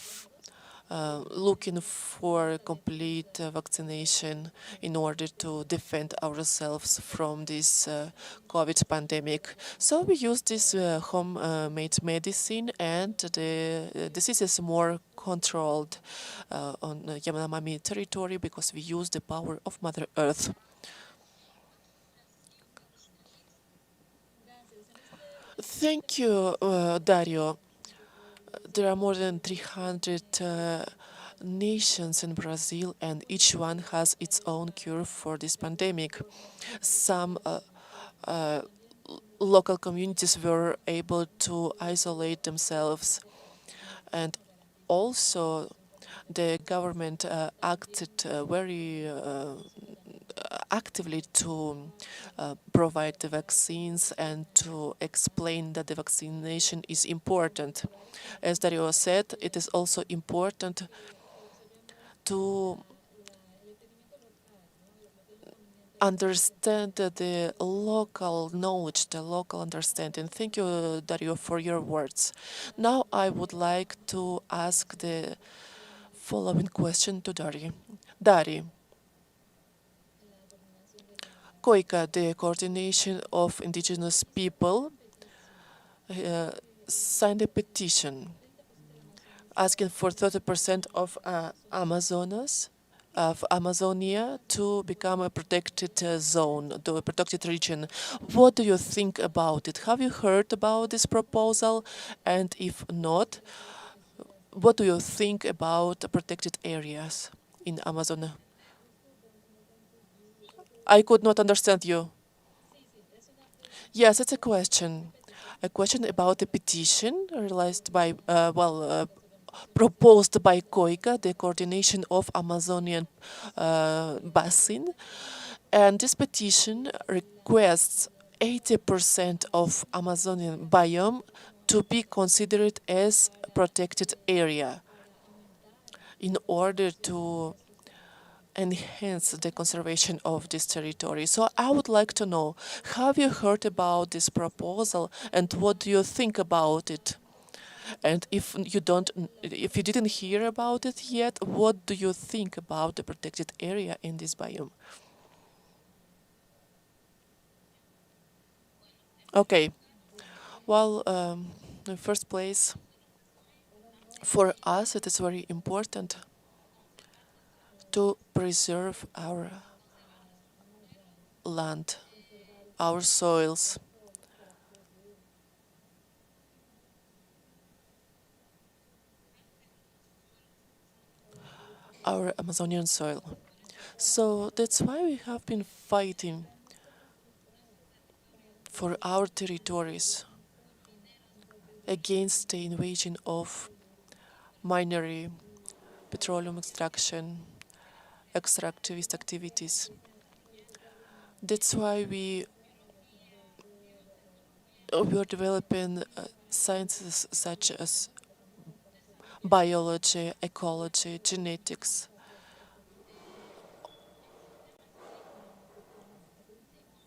looking for complete vaccination in order to defend ourselves from this COVID pandemic. So we use this homemade medicine, and the disease is more controlled on Janumami territory because we use the power of Mother Earth. Thank you, Dario. There are more than 300 nations in Brazil, and each one has its own cure for this pandemic. Some local communities were able to isolate themselves, and also the government acted very actively to provide the vaccines and to explain that the vaccination is important. As Dario said, it is also important to understand the local knowledge, the local understanding. Thank you, Dario, for your words. Now I would like to ask the following question to Dari. Dari, COICA, the Coordination of Indigenous People, uh, signed a petition asking for 30% of Amazonia to become a protected zone, to a protected region. What do you think about it? Have you heard about this proposal? And if not, what do you think about the protected areas in Amazon? I could not understand you. Yes, it's a question. A question about a petition realized by, proposed by COICA, the Coordination of Amazonian Basin. And this petition requests 80% of Amazonian biome to be considered as protected area in order to enhance the conservation of this territory. So I would like to know, have you heard about this proposal and what do you think about it? And if you didn't hear about it yet, what do you think about the protected area in this biome? Okay, well, in first place, for us it is very important to preserve our land, our soils, our Amazonian soil. So that's why we have been fighting for our territories against the invasion of minery, petroleum extraction, extractivist activities. That's why we are developing sciences such as biology, ecology, genetics.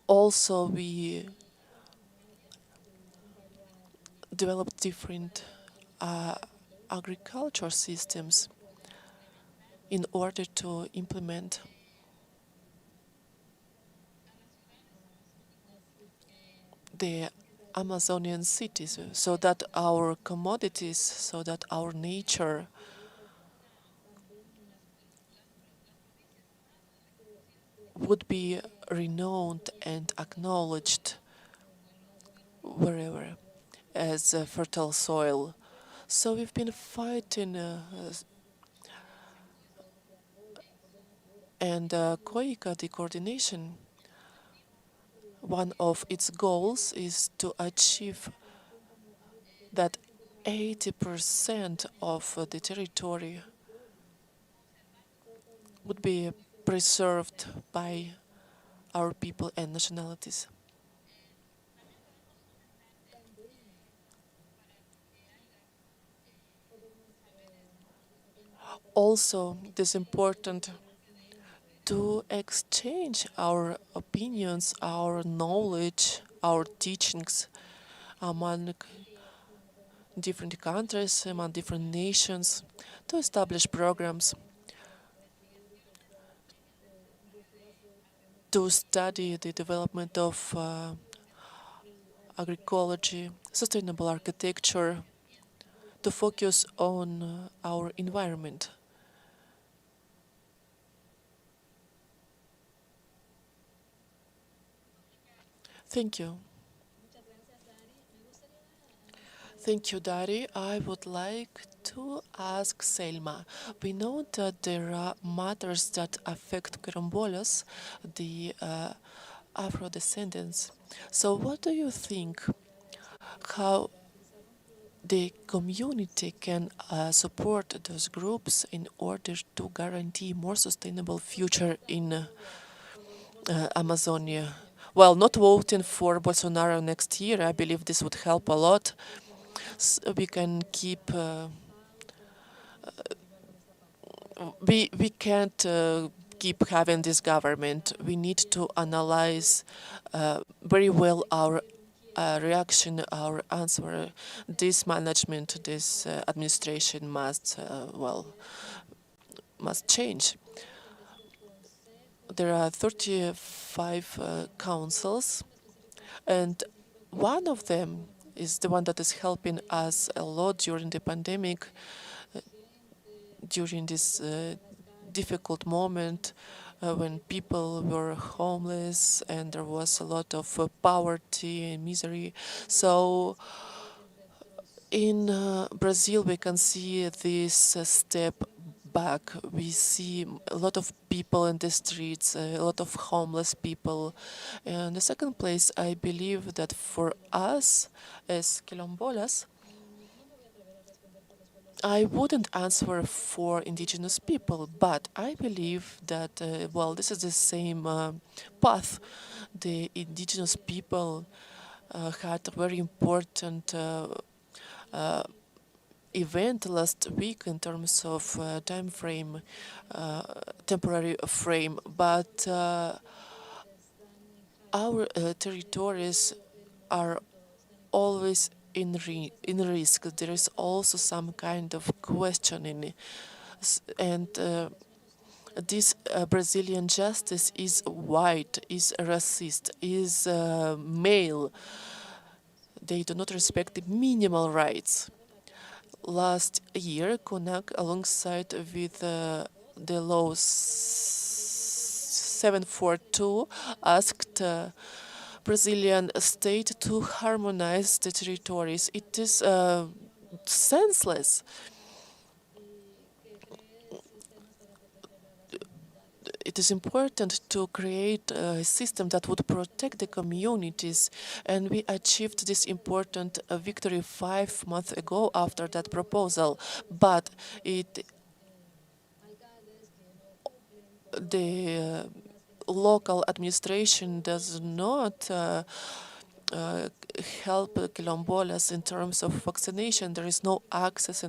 Also, we develop different agriculture systems in order to implement the Amazonian cities so that our commodities, so that our nature would be renowned and acknowledged wherever as a fertile soil. So we've been fighting, and COICA, the coordination, one of its goals is to achieve that 80% of the territory would be preserved by our people and nationalities. Also, it is important to exchange our opinions, our knowledge, our teachings among different countries, among different nations, to establish programs to study the development of agroecology, sustainable architecture, to focus on our environment. Thank you. Thank you, Dari. I would like to ask Selma. We know that there are matters that affect Quilombolas, the Afro-descendants. So what do you think? How the community can support those groups in order to guarantee more sustainable future in Amazonia? Well, not voting for Bolsonaro next year, I believe this would help a lot. We can keep we can't keep having this government. We need to analyze very well our reaction, our answer. This management, this administration must change. There are 35 councils, and one of them is the one that is helping us a lot during the pandemic, during this difficult moment when people were homeless and there was a lot of poverty and misery. So in Brazil, we can see this step back. We see a lot of people in the streets, a lot of homeless people. And the second place, I believe that for us as quilombolas, I wouldn't answer for indigenous people, but I believe that, this is the same path. The indigenous people had a very important event last week in terms of time frame, temporary frame, but our territories are always in risk. There is also some kind of questioning, and this Brazilian justice is white, is racist, is male. They do not respect the minimal rights. Last year, CONAC, alongside with the law 742, asked Brazilian state to harmonize the territories. It is senseless. It is important to create a system that would protect the communities, and we achieved this important victory 5 months ago after that proposal. But the local administration does not help quilombolas in terms of vaccination. There is no access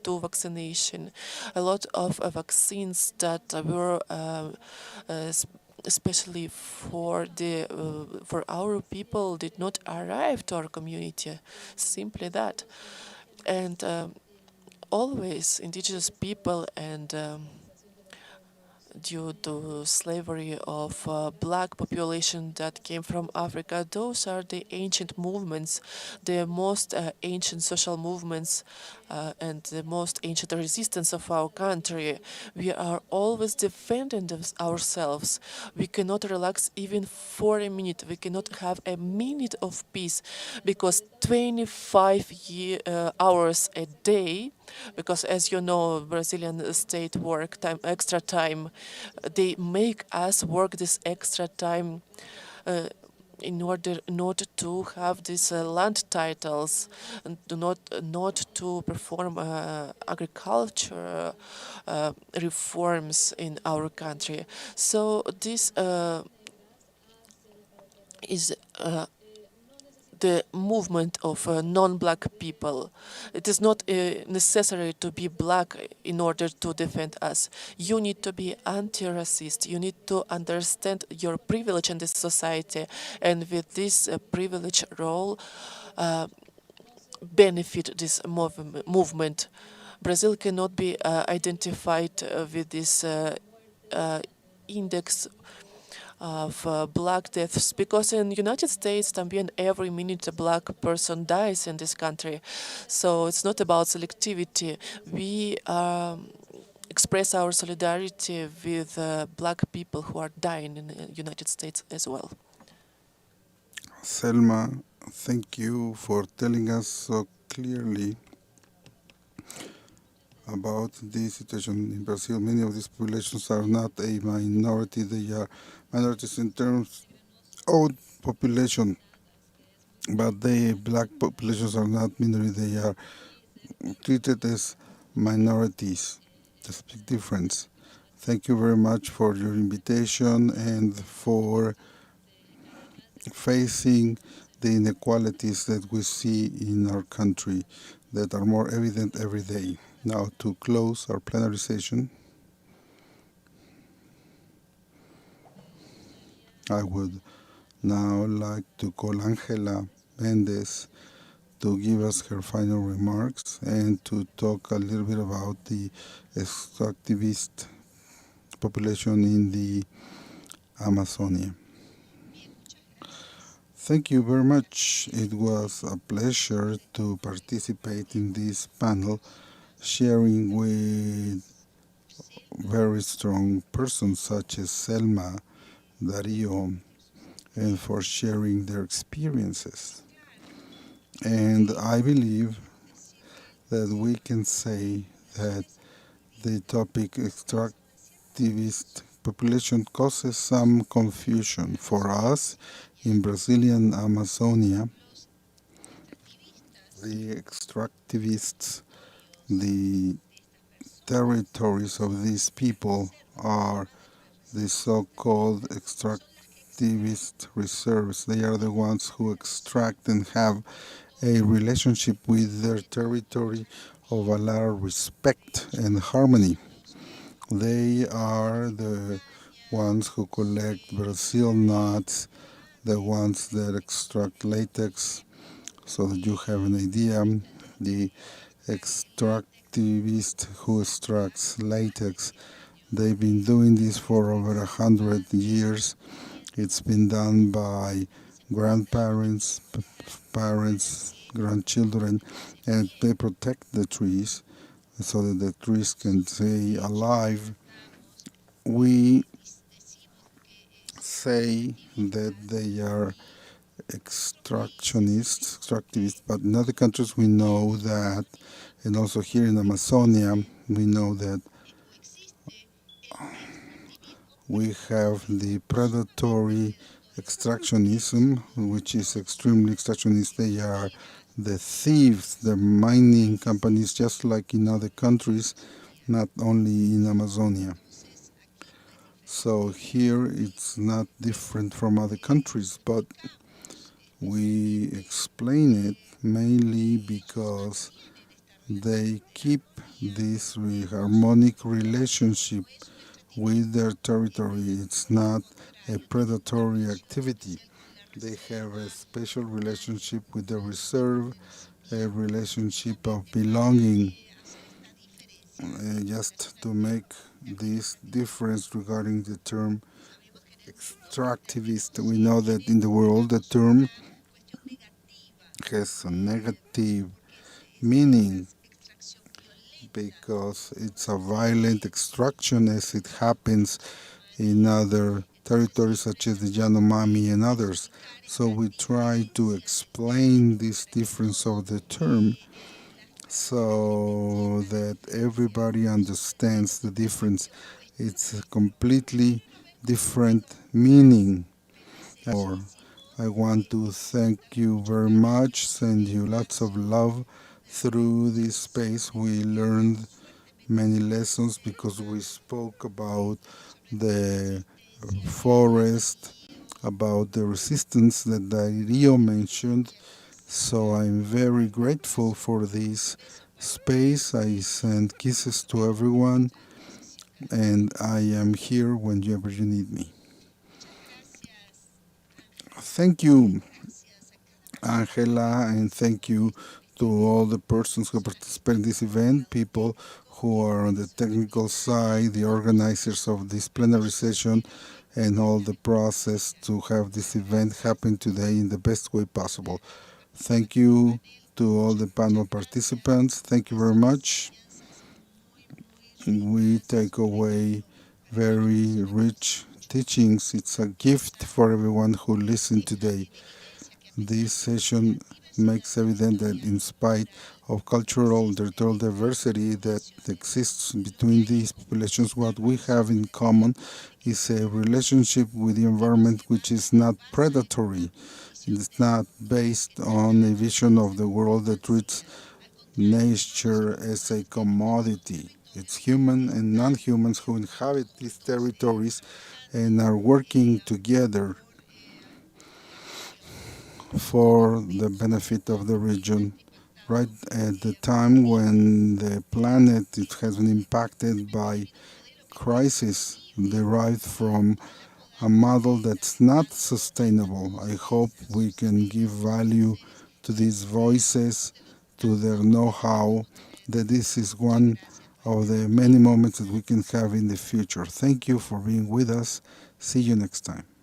to vaccination. A lot of vaccines that were especially for our people did not arrive to our community. Simply that. And always indigenous people and due to slavery of black population that came from Africa. Those are the ancient movements, the most ancient social movements and the most ancient resistance of our country. We are always defending ourselves. We cannot relax even for a minute. We cannot have a minute of peace because 25 hours a day, because as you know, Brazilian state work time, extra time, they make us work this extra time in order not to have these land titles, and not to perform agriculture reforms in our country. So this is the movement of non-black people. It is not necessary to be black in order to defend us. You need to be anti-racist. You need to understand your privilege in this society, and with this privilege role, benefit this movement. Brazil cannot be identified with this index of black deaths, because in United States, también every minute a black person dies in this country. So it's not about selectivity. We express our solidarity with black people who are dying in the United States as well. Selma, thank you for telling us so clearly about the situation in Brazil. Many of these populations are not a minority. They are minorities in terms of population, but the black populations are not minority. They are treated as minorities. There's a big difference. Thank you very much for your invitation and for facing the inequalities that we see in our country that are more evident every day. Now, to close our plenary session, I would now like to call Angela Mendes to give us her final remarks and to talk a little bit about the extractivist population in the Amazonia. Thank you very much. It was a pleasure to participate in this panel, sharing with very strong persons such as Selma, Dario, and for sharing their experiences. And I believe that we can say that the topic extractivist population causes some confusion for us in Brazilian Amazonia. The extractivists, the territories of these people are the so-called extractivist reserves. They are the ones who extract and have a relationship with their territory of a lot of respect and harmony. They are the ones who collect Brazil nuts, the ones that extract latex, so that you have an idea. The extractivist who extracts latex, they've been doing this for over 100 years. It's been done by grandparents, parents, grandchildren, and they protect the trees so that the trees can stay alive. We say that they are extractivists, but in other countries we know that, and also here in Amazonia, we know that we have the predatory extractionism, which is extremely extractionist. They are the thieves, the mining companies, just like in other countries, not only in Amazonia. So here it's not different from other countries, but we explain it mainly because they keep this harmonic relationship with their territory. It's not a predatory activity. They have a special relationship with the reserve, a relationship of belonging. Just to make this difference regarding the term extractivist, we know that in the world the term has a negative meaning because it's a violent extraction as it happens in other territories such as the Janumami and others. So we try to explain this difference of the term so that everybody understands the difference. It's a completely different meaning. Or I want to thank you very much, send you lots of love. Through this space we learned many lessons because we spoke about the forest, about the resistance that Dario mentioned. So I'm very grateful for this space. I send kisses to everyone, and I am here whenever you need me. Thank you, Angela, and thank you to all the persons who participate in this event, people who are on the technical side, the organizers of this plenary session, and all the process to have this event happen today in the best way possible. Thank you to all the panel participants. Thank you very much. We take away very rich teachings. It's a gift for everyone who listened today. This session makes evident that in spite of cultural and territorial diversity that exists between these populations, what we have in common is a relationship with the environment which is not predatory. It's not based on a vision of the world that treats nature as a commodity. It's human and non-humans who inhabit these territories and are working together for the benefit of the region. Right at the time when the planet it has been impacted by crisis derived from a model that's not sustainable. I hope we can give value to these voices, to their know-how, that this is one of the many moments that we can have in the future. Thank you for being with us. See you next time.